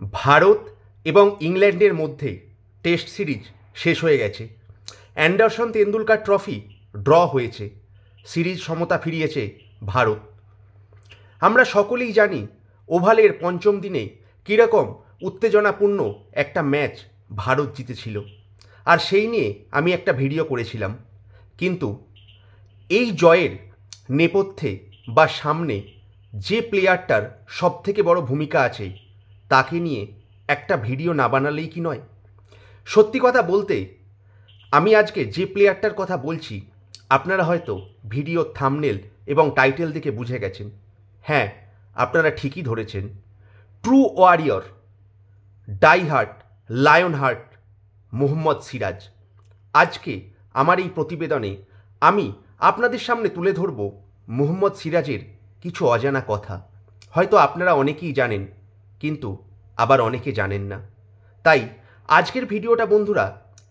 ভারত এবং ইংল্যান্ডের মধ্যে টেস্ট সিরিজ শেষ হয়ে গেছে। অ্যান্ডারসন তেন্ডুলকার ট্রফি ড্র হয়েছে, সিরিজ সমতা ফিরিয়েছে ভারত। আমরা সকলেই জানি ওভালের পঞ্চম দিনে কীরকম উত্তেজনাপূর্ণ একটা ম্যাচ ভারত জিতেছিল, আর সেই নিয়ে আমি একটা ভিডিও করেছিলাম। কিন্তু এই জয়ের নেপথ্যে বা সামনে যে প্লেয়ারটার সবথেকে বড় ভূমিকা আছে তাকে নিয়ে একটা ভিডিও না বানালেই কি নয়। সত্যি কথা বলতে আমি আজকে যে প্লেয়ারটার কথা বলছি আপনারা হয়তো ভিডিও থাম্বনেল এবং টাইটেল দেখে বুঝে গেছেন। হ্যাঁ, আপনারা ঠিকই ধরেছেন, true warrior, die heart, lion heart Mohammed Siraj. আজকে আমার এই প্রতিবেদনে আমি আপনাদের সামনে তুলে ধরব মোহাম্মদ সিরাজের কিছু অজানা কথা। হয়তো আপনারা অনেকেই জানেন, কিন্তু আবার অনেকে জানেন না। তাই আজকের ভিডিওটা বন্ধুরা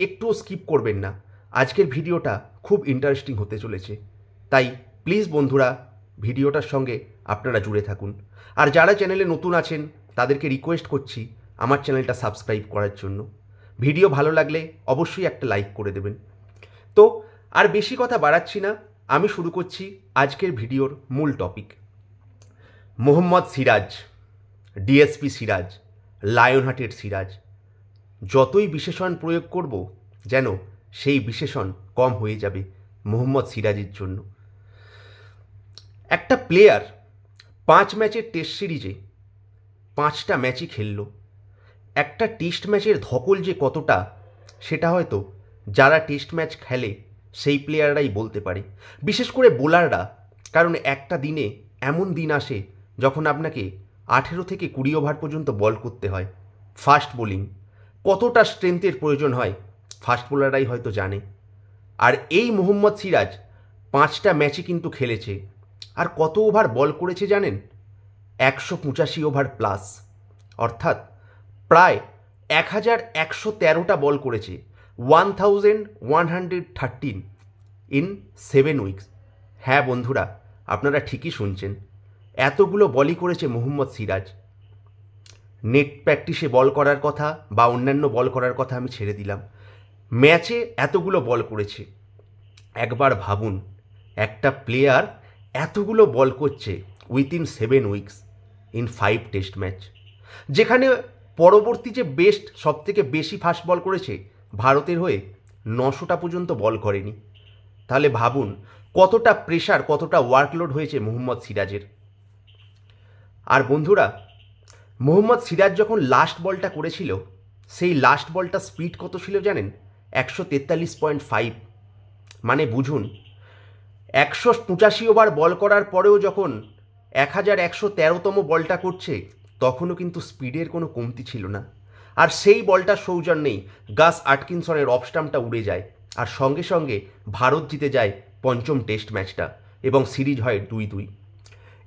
একটুও স্কিপ করবেন না। আজকের ভিডিওটা খুব ইন্টারেস্টিং হতে চলেছে, তাই প্লিজ বন্ধুরা ভিডিওটার সঙ্গে আপনারা জুড়ে থাকুন। আর যারা চ্যানেলে নতুন আছেন তাদেরকে রিকোয়েস্ট করছি আমার চ্যানেলটা সাবস্ক্রাইব করার জন্য। ভিডিও ভালো লাগলে অবশ্যই একটা লাইক করে দেবেন। তো আর বেশি কথা বাড়াচ্ছি না, আমি শুরু করছি আজকের ভিডিওর মূল টপিক। মোহাম্মদ সিরাজ, ডিএসপি সিরাজ, লায়নহার্টের সিরাজ। যতই বিশেষণ প্রয়োগ করব যেন সেই বিশেষণ কম হয়ে যাবে মোহাম্মদ সিরাজের জন্য। একটা প্লেয়ার 5 ম্যাচের টেস্ট সিরিজে 5টা ম্যাচই খেলল। একটা টেস্ট ম্যাচের ধকল যে কতটা সেটা হয়তো যারা টেস্ট ম্যাচ খেলে সেই প্লেয়াররাই বলতে পারে, বিশেষ করে বোলাররা। কারণ একটা দিনে এমন দিন আসে যখন আপনাকে 18 থেকে 20 ওভার পর্যন্ত বল করতে হয়। ফাস্ট বোলিং কতটা স্ট্রেংথের প্রয়োজন হয় ফাস্ট বোলাররাই হয়তো জানে। আর এই মোহাম্মদ সিরাজ 5টা ম্যাচই কিন্তু খেলেছে। আর কত ওভার বল করেছে জানেন? 185 ওভার প্লাস, অর্থাৎ প্রায় 1113টা বল করেছে। 1113 ইন 7 উইকস। হ্যাঁ বন্ধুরা, আপনারা ঠিকই শুনছেন, এতগুলো বলই করেছে মোহাম্মদ সিরাজ। নেট প্র্যাকটিসে বল করার কথা বা অন্যান্য বল করার কথা আমি ছেড়ে দিলাম, ম্যাচে এতগুলো বল করেছে। একবার ভাবুন, একটা প্লেয়ার এতগুলো বল করছে within 7 weeks in 5 test match, যেখানে পরবর্তী যে বেস্ট সবথেকে বেশি ফাস্ট বল করেছে ভারতের হয়ে 900টা পর্যন্ত বল করেনি। তাহলে ভাবুন কতটা প্রেশার, কতটা ওয়ার্কলোড হয়েছে মোহাম্মদ সিরাজের। আর বন্ধুরা, মোহাম্মদ সিরাজ যখন লাস্ট বলটা করেছিল সেই লাস্ট বলটা স্পিড কত ছিল জানেন? 143.5। মানে বুঝুন, 185 ওভার বল করার পরেও যখন 1113তম বলটা করছে তখনও কিন্তু স্পিডের কোনো কমতি ছিল না। আর সেই বলটার সৌজন্যেই গাস আটকিনসনের অফ স্টাম্পটা উড়ে যায়, আর সঙ্গে সঙ্গে ভারত জিতে যায় 5ম টেস্ট ম্যাচটা এবং সিরিজ হয় 2-2।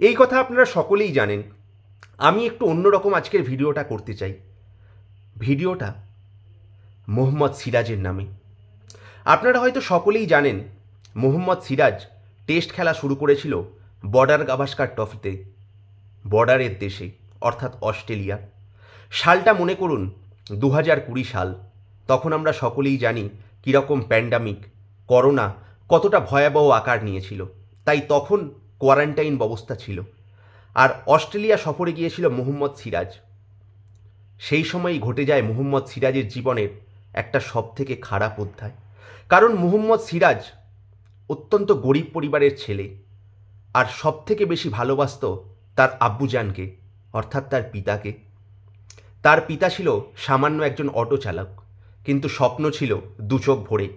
এই কথা আপনারা সকলেই জানেন। আমি একটু অন্যরকম আজকের ভিডিওটা করতে চাই। ভিডিওটা মোহাম্মদ সিরাজের নামে। আপনারা হয়তো সকলেই জানেন মোহাম্মদ সিরাজ টেস্ট খেলা শুরু করেছিল বর্ডার গাভাস্কার ট্রফিতে, বর্ডারের দেশে অর্থাৎ অস্ট্রেলিয়া। সালটা মনে করুন 2020 সাল। তখন আমরা সকলেই জানি কীরকম প্যান্ডামিক, করোনা কতটা ভয়াবহ আকার নিয়েছিল, তাই তখন কোয়ারেন্টাইন ব্যবস্থা ছিল। আর অস্ট্রেলিয়া সফরে গিয়েছিল মোহাম্মদ সিরাজ। সেই সময়ই ঘটে যায় মোহাম্মদ সিরাজের জীবনের একটা সবথেকে খারাপ অধ্যায়। কারণ মোহাম্মদ সিরাজ অত্যন্ত গরিব পরিবারের ছেলে, আর সবথেকে বেশি ভালোবাসত তার আব্বুজানকে, অর্থাৎ তার পিতাকে। তার পিতা ছিল সামান্য একজন অটো চালক, কিন্তু স্বপ্ন ছিল দু চোখ ভরে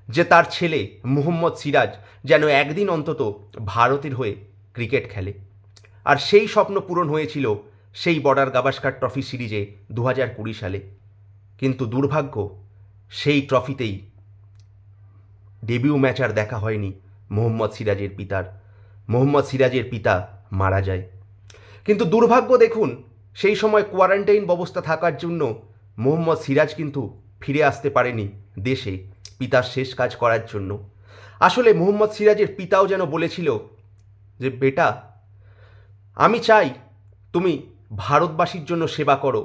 যে তার ছেলে মোহাম্মদ সিরাজ যেন একদিন অন্তত ভারতের হয়ে ক্রিকেট খেলে। আর সেই স্বপ্ন পূরণ হয়েছিল সেই বর্ডার গাভাস্কার ট্রফি সিরিজে 2020 সালে। কিন্তু দুর্ভাগ্য, সেই ট্রফিতেই ডেবিউ ম্যাচ আর দেখা হয়নি মোহাম্মদ সিরাজের পিতার। মোহাম্মদ সিরাজের পিতা মারা যায়। কিন্তু দুর্ভাগ্য দেখুন, সেই সময় কোয়ারেন্টাইন ব্যবস্থা থাকার জন্য মোহাম্মদ সিরাজ কিন্তু ফিরে আসতে পারেনি দেশে পিতার শেষ কাজ করার জন্য। আসলে মোহাম্মদ সিরাজের পিতাও যেন বলেছিল যে বেটা, আমি চাই তুমি ভারতবাসীর জন্য সেবা করো,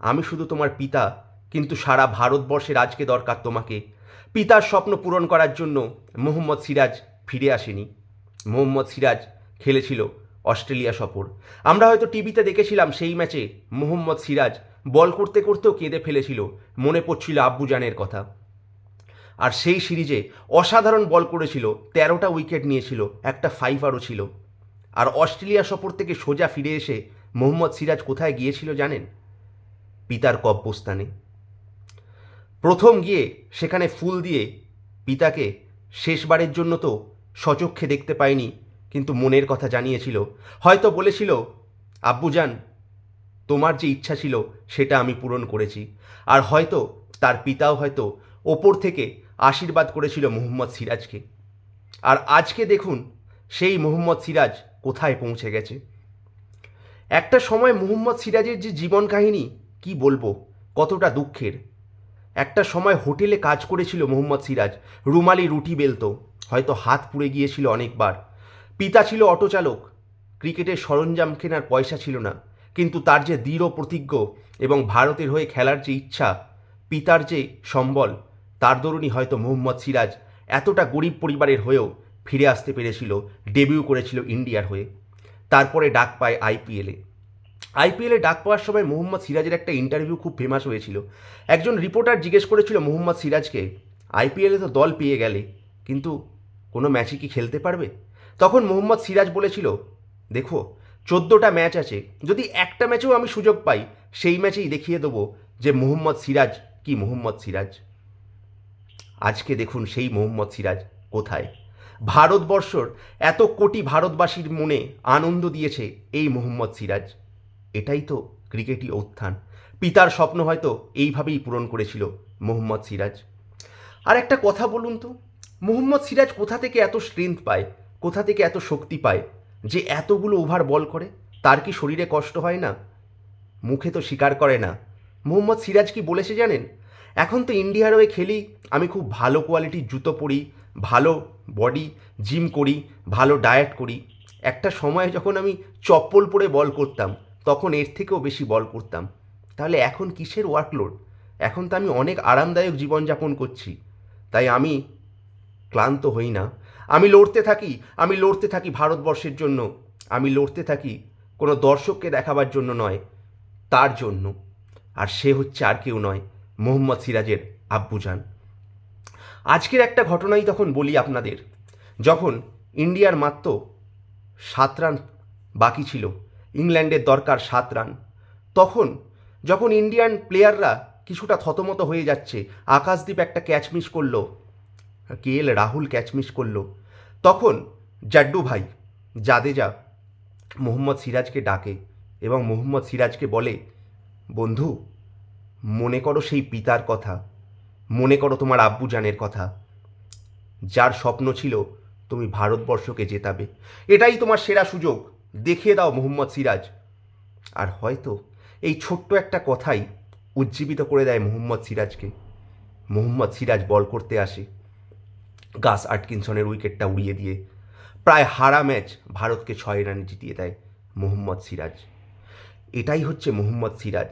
আমি শুধু তোমার পিতা, কিন্তু সারা ভারতবর্ষের আজকে দরকার তোমাকে। পিতার স্বপ্ন পূরণ করার জন্য মোহাম্মদ সিরাজ ফিরে আসেনি। মোহাম্মদ সিরাজ খেলেছিল অস্ট্রেলিয়া সফর। আমরা হয়তো টিভিতে দেখেছিলাম সেই ম্যাচে মোহাম্মদ সিরাজ বল করতে করতেও কেঁদে ফেলেছিল, মনে পড়ছিল আব্বুজানের কথা। আর সেই সিরিজে অসাধারণ বল করেছিল, 13টা উইকেট নিয়েছিল, একটা ফাইভারও ছিল। আর অস্ট্রেলিয়া সফর থেকে সোজা ফিরে এসে মোহাম্মদ সিরাজ কোথায় গিয়েছিল জানেন? পিতার কব্রস্থানে। প্রথম গিয়ে সেখানে ফুল দিয়ে পিতাকে শেষবারের জন্য তো সচক্ষে দেখতে পায়নি, কিন্তু মনের কথা জানিয়েছিল। হয়তো বলেছিল, আব্বুজান, তোমার যে ইচ্ছা ছিল সেটা আমি পূরণ করেছি। আর হয়তো তার পিতাও হয়তো ওপর থেকে আশীর্বাদ করেছিল মোহাম্মদ সিরাজকে। আর আজকে দেখুন সেই মোহাম্মদ সিরাজ কোথায় পৌঁছে গেছে। একটা সময় মোহাম্মদ সিরাজের যে জীবন কাহিনী কি বলবো, কতটা দুঃখের। একটা সময় হোটেলে কাজ করেছিল মোহাম্মদ সিরাজ, রুমালি রুটি বেলতো, হয়তো হাত পুড়ে গিয়েছিল অনেকবার। পিতা ছিল অটো চালক, ক্রিকেটের সরঞ্জাম কেনার পয়সা ছিল না, কিন্তু তার যে দৃঢ় প্রতিজ্ঞ এবং ভারতের হয়ে খেলার যে ইচ্ছা, পিতার যে সম্বল, তার দরুনই হয়তো মোহাম্মদ সিরাজ এতটা গরিব পরিবারের হয়েও ফিরে আসতে পেরেছিল, ডেবিউ করেছিল ইন্ডিয়ার হয়ে। তারপরে ডাক পায় আইপিএলে ডাক পাওয়ার সময় মোহাম্মদ সিরাজের একটা ইন্টারভিউ খুব ফেমাস হয়েছিল। একজন রিপোর্টার জিজ্ঞেস করেছিল মোহাম্মদ সিরাজকে, আইপিএলে তো দল পেয়ে গেলে, কিন্তু কোনো ম্যাচে কি খেলতে পারবে? তখন মোহাম্মদ সিরাজ বলেছিল, দেখো 14টা ম্যাচ আছে, যদি একটা ম্যাচেও আমি সুযোগ পাই, সেই ম্যাচেই দেখিয়ে দেবো যে মোহাম্মদ সিরাজ কি মোহাম্মদ সিরাজ। আজকে দেখুন সেই মোহাম্মদ সিরাজ কোথায়। ভারতবর্ষর এত কোটি ভারতবাসীর মনে আনন্দ দিয়েছে এই মোহাম্মদ সিরাজ। এটাই তো ক্রিকেটই উত্থান। পিতার স্বপ্ন হয়তো এইভাবেই পূরণ করেছিল মোহাম্মদ সিরাজ। আর একটা কথা বলুন তো, মোহাম্মদ সিরাজ কোথা থেকে এত স্ট্রেংথ পায়, কোথা থেকে এত শক্তি পায় যে এতগুলো ওভার বল করে? তার কি শরীরে কষ্ট হয় না? মুখে তো স্বীকার করে না। মোহাম্মদ সিরাজ কি বলেছে জানেন? এখন তো ইন্ডিয়ার হয়ে খেলি, আমি খুব ভালো কোয়ালিটির জুতো পরি, ভালো বডি, জিম করি, ভালো ডায়েট করি। একটা সময় যখন আমি চপ্পল পরে বল করতাম, তখন এর থেকেও বেশি বল করতাম। তাহলে এখন কিসের ওয়ার্কলোড? এখন তো আমি অনেক আরামদায়ক জীবনযাপন করছি। তাই আমি ক্লান্ত হই না। আমি লড়তে থাকি ভারতবর্ষের জন্য। আমি লড়তে থাকি কোনো দর্শককে দেখাবার জন্য নয়, তার জন্য। আর সে হচ্ছে আর কেউ নয়, মোহাম্মদ সিরাজের আব্বুজান। আজকের একটা ঘটনাই তখন বলি আপনাদের। যখন ইন্ডিয়ার মাত্র 7 রান বাকি ছিল, ইংল্যান্ডের দরকার 7 রান, তখন যখন ইন্ডিয়ান প্লেয়াররা কিছুটা থতমত হয়ে যাচ্ছে, আকাশদীপ একটা ক্যাচ মিস করলো, কেএল রাহুল ক্যাচ মিস করলো, তখন জাড্ডু ভাই জাদেজা মোহাম্মদ সিরাজকে ডাকে এবং মোহাম্মদ সিরাজকে বলে, বন্ধু, মনে করো সেই পিতার কথা, মনে করো তোমার আব্বুজানের কথা, যার স্বপ্ন ছিল তুমি ভারতবর্ষকে জেতাবে। এটাই তোমার সেরা সুযোগ, দেখিয়ে দাও মোহাম্মদ সিরাজ। আর হয়তো এই ছোট্ট একটা কথাই উজ্জীবিত করে দেয় মোহাম্মদ সিরাজকে। মোহাম্মদ সিরাজ বল করতে আসে, গাস আটকিনসনের উইকেটটা উড়িয়ে দিয়ে প্রায় হারা ম্যাচ ভারতকে 6 রানে জিতিয়ে দেয় মোহাম্মদ সিরাজ। এটাই হচ্ছে Mohammed Siraj.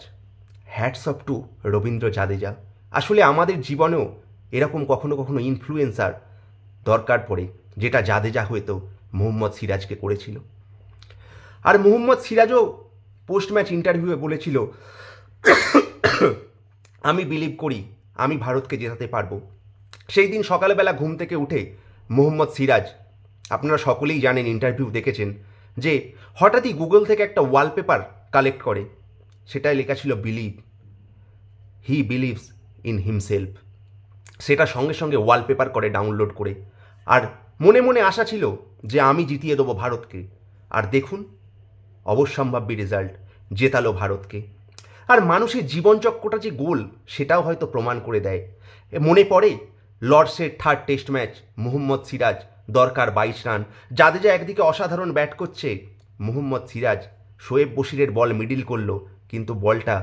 Hats off to Ravindra Jadeja. আসলে আমাদের জীবনেও এরকম কখনো কখনো ইনফ্লুয়েন্সার দরকার পড়ে, যেটা জাদেজা হয়তো মোহাম্মদ সিরাজকে করেছিল। আর মোহাম্মদ সিরাজও পোস্ট ম্যাচ ইন্টারভিউয়ে বলেছিল, আমি বিলিভ করি আমি ভারতকে জেতাতে পারবো। সেই দিন সকালবেলা ঘুম থেকে উঠে মোহাম্মদ সিরাজ, আপনারা সকলেই জানেন, ইন্টারভিউ দেখেছেন, যে হঠাৎই গুগল থেকে একটা ওয়ালপেপার কালেক্ট করে, সেটাই লেখা ছিল believe, he believes in himself. সেটা সঙ্গে সঙ্গে ওয়ালপেপার করে ডাউনলোড করে, আর মনে মনে আশা ছিল যে আমি জিতিয়ে দেবো ভারতকে। আর দেখুন অবশ্যম্ভাবী রেজাল্ট, জেতালো ভারতকে। আর মানুষের জীবনচক্রটা যে গোল, সেটাও হয়তো প্রমাণ করে দেয়। মনে পড়ে লর্ডসের 3rd test match, Mohammad Siraj দরকার 22 রান, জাদেজা একদিকে অসাধারণ ব্যাট করছে, মোহাম্মদ সিরাজ শোয়েব বশিরের বল মিডিল করলো, কিন্তু বলটা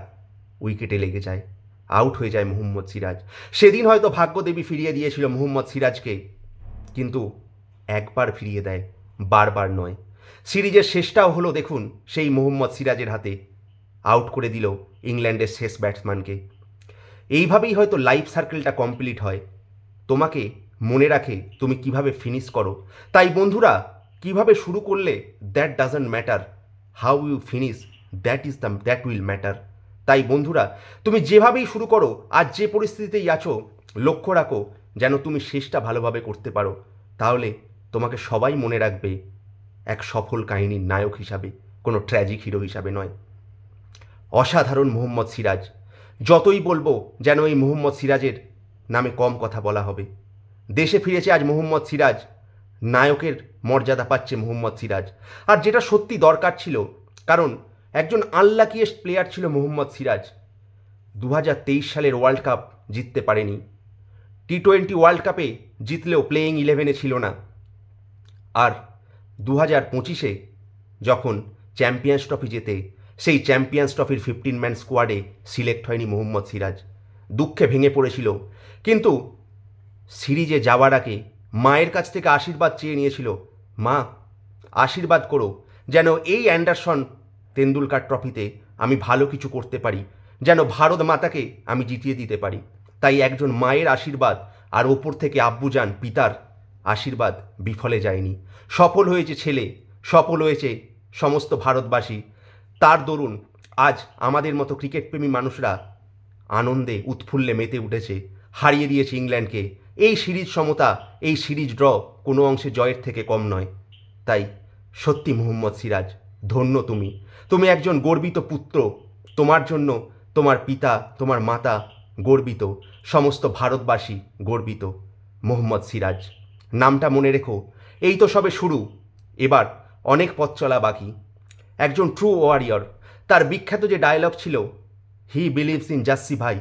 উইকেটে লেগে যায়, আউট হয়ে যায় মোহাম্মদ সিরাজ। সেদিন হয়তো ভাগ্যদেবী ফিরিয়ে দিয়েছিল মোহাম্মদ সিরাজকে, কিন্তু একবার ফিরিয়ে দেয়, বারবার নয়। সিরিজের শেষটাও হলো দেখুন সেই মোহাম্মদ সিরাজের হাতে। আউট করে দিল ইংল্যান্ডের শেষ ব্যাটসম্যানকে। এইভাবেই হয়তো লাইফ সার্কেলটা কমপ্লিট হয়। তোমাকে মনে রাখে তুমি কিভাবে ফিনিশ করো। তাই বন্ধুরা, কিভাবে শুরু করলে that doesn't matter, how you finish that will matter. তাই বন্ধুরা, তুমি যেভাবেই শুরু করো, আজ যে পরিস্থিতিতেই আছো, লক্ষ্য রাখো যেন তুমি শেষটা ভালোভাবে করতে পারো। তাহলে তোমাকে সবাই মনে রাখবে এক সফল কাহিনীর নায়ক হিসাবে, কোনো ট্র্যাজিক হিরো হিসাবে নয়। অসাধারণ মোহাম্মদ সিরাজ। যতই বলবো যেন এই মোহাম্মদ সিরাজের নামে কম কথা বলা হবে। দেশে ফিরেছে আজ মোহাম্মদ সিরাজ, নায়কের মর্যাদা পাচ্ছে মোহাম্মদ সিরাজ। আর যেটা সত্যি দরকার ছিল, কারণ একজন আনলাকিয়েস্ট প্লেয়ার ছিল মোহাম্মদ সিরাজ। 2023 সালের ওয়ার্ল্ড কাপ জিততে পারেনি। টি-20 ওয়ার্ল্ড কাপে জিতলেও প্লেয়িং 11-এ ছিল না। আর 2025-এ যখন চ্যাম্পিয়ন্স ট্রফি জেতে, সেই চ্যাম্পিয়ন্স ট্রফির 15 ম্যান স্কোয়াডে সিলেক্ট হয়নি মোহাম্মদ সিরাজ। দুঃখে ভেঙে পড়েছিল, কিন্তু সিরিজে যাওয়ার আগে মায়ের কাছ থেকে আশীর্বাদ চেয়ে নিয়েছিল, মা আশীর্বাদ করো যেন এই অ্যান্ডারসন তেন্ডুলকার ট্রফিতে আমি ভালো কিছু করতে পারি, যেন ভারত মাতাকে আমি জিতিয়ে দিতে পারি। তাই একজন মায়ের আশীর্বাদ আর ওপর থেকে আব্বুজান পিতার আশীর্বাদ বিফলে যায়নি। সফল হয়েছে ছেলে, সফল হয়েছে সমস্ত ভারতবাসী। তার দরুন আজ আমাদের মতো ক্রিকেটপ্রেমী মানুষরা আনন্দে উৎফুল্লে মেতে উঠেছে, হারিয়ে দিয়েছে ইংল্যান্ডকে। এই সিরিজ সমতা, এই সিরিজ ড্র কোনো অংশে জয়ের থেকে কম নয়। তাই সত্যি মোহাম্মদ সিরাজ, ধন্য তুমি। তুমি একজন গর্বিত পুত্র। তোমার জন্য তোমার পিতা, তোমার মাতা গর্বিত, সমস্ত ভারতবাসী গর্বিত। মোহাম্মদ সিরাজ নামটা মনে রেখো। এই তো সবে শুরু, এবার অনেক পথ চলা বাকি। একজন ট্রু ওয়ারিয়র। তার বিখ্যাত যে ডায়লগ ছিল, হি বিলিভস ইন জাসি ভাই,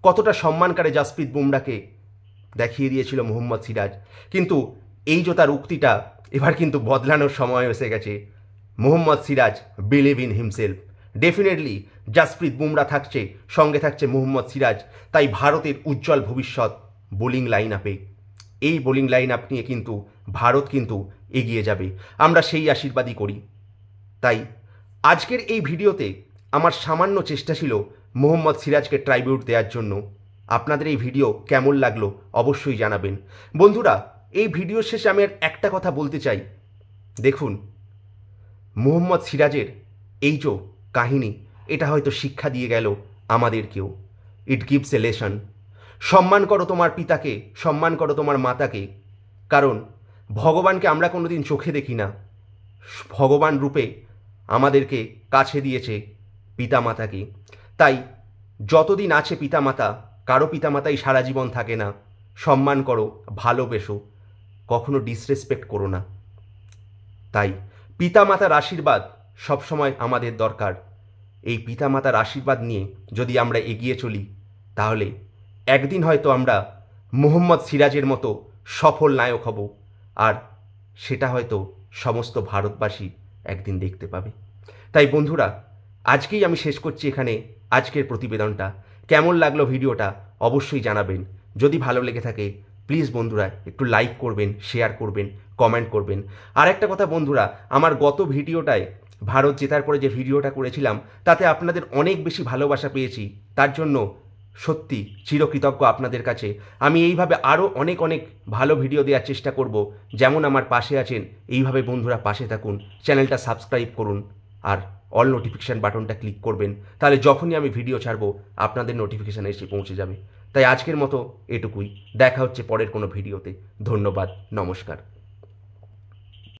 কতটা সম্মান করে জাসপ্রীত বুমরাকে দেখিয়ে দিয়েছিল মোহাম্মদ সিরাজ। কিন্তু এই যে তার উক্তিটা, এবার কিন্তু বদলানোর সময় এসে গেছে। Mohammad Siraj believe in himself. Definitely Jasprit Bumrah থাকছে, সঙ্গে থাকছে মোহাম্মদ সিরাজ। তাই ভারতের উজ্জ্বল ভবিষ্যৎ বোলিং লাইন আপে। এই বোলিং লাইন আপ নিয়ে কিন্তু ভারত কিন্তু এগিয়ে যাবে, আমরা সেই আশীর্বাদই করি। তাই আজকের এই ভিডিওতে আমার সামান্য চেষ্টা ছিল মোহাম্মদ সিরাজকে ট্রাইবিউট দেওয়ার জন্য। আপনাদের এই ভিডিও কেমন লাগলো অবশ্যই জানাবেন। বন্ধুরা, এই ভিডিওর শেষে আমি আর একটা কথা বলতে চাই। দেখুন, মোহাম্মদ সিরাজের এই যে কাহিনী, এটা হয়তো শিক্ষা দিয়ে গেল আমাদেরকেও। It gives a lesson. সম্মান করো তোমার পিতাকে, সম্মান করো তোমার মাতাকে। কারণ ভগবানকে আমরা কোনোদিন চোখে দেখি না, ভগবান রূপে আমাদেরকে কাছে দিয়েছে পিতামাতাকে। তাই যতদিন আছে পিতামাতা, কারো পিতামাতাই সারা জীবন থাকে না। সম্মান করো, ভালোবেসো, কখনো ডিসরেসপেক্ট করো না। তাই পিতামাতার আশীর্বাদ সবসময় আমাদের দরকার। এই পিতামাতার আশীর্বাদ নিয়ে যদি আমরা এগিয়ে চলি, তাহলে একদিন হয়তো আমরা মোহাম্মদ সিরাজের মতো সফল নায়ক হব। আর সেটা হয়তো সমস্ত ভারতবাসী একদিন দেখতে পাবে। তাই বন্ধুরা, আজকেই আমি শেষ করছি এখানে আজকের প্রতিবেদনটা। কেমন লাগলো ভিডিওটা অবশ্যই জানাবেন। যদি ভালো লেগে থাকে প্লিজ বন্ধুরা একটু লাইক করবেন, শেয়ার করবেন, কমেন্ট করবেন। আর একটা কথা বন্ধুরা, আমার গত ভিডিওটায় ভারত জেতার পরে যে ভিডিওটা করেছিলাম, তাতে আপনাদের অনেক বেশি ভালোবাসা পেয়েছি। তার জন্য সত্যি চিরকৃতজ্ঞ আপনাদের কাছে। আমি এইভাবে আরও অনেক অনেক ভালো ভিডিও দেওয়ার চেষ্টা করব। যেমন আমার পাশে আছেন, এইভাবে বন্ধুরা পাশে থাকুন, চ্যানেলটা সাবস্ক্রাইব করুন আর অল নোটিফিকেশান বাটনটা ক্লিক করবেন। তাহলে যখনই আমি ভিডিও ছাড়বো আপনাদের নোটিফিকেশান এসে পৌঁছে যাবে। তাই আজকের মতো এটুকুই। দেখা হচ্ছে পরের কোনো ভিডিওতে। ধন্যবাদ, নমস্কার।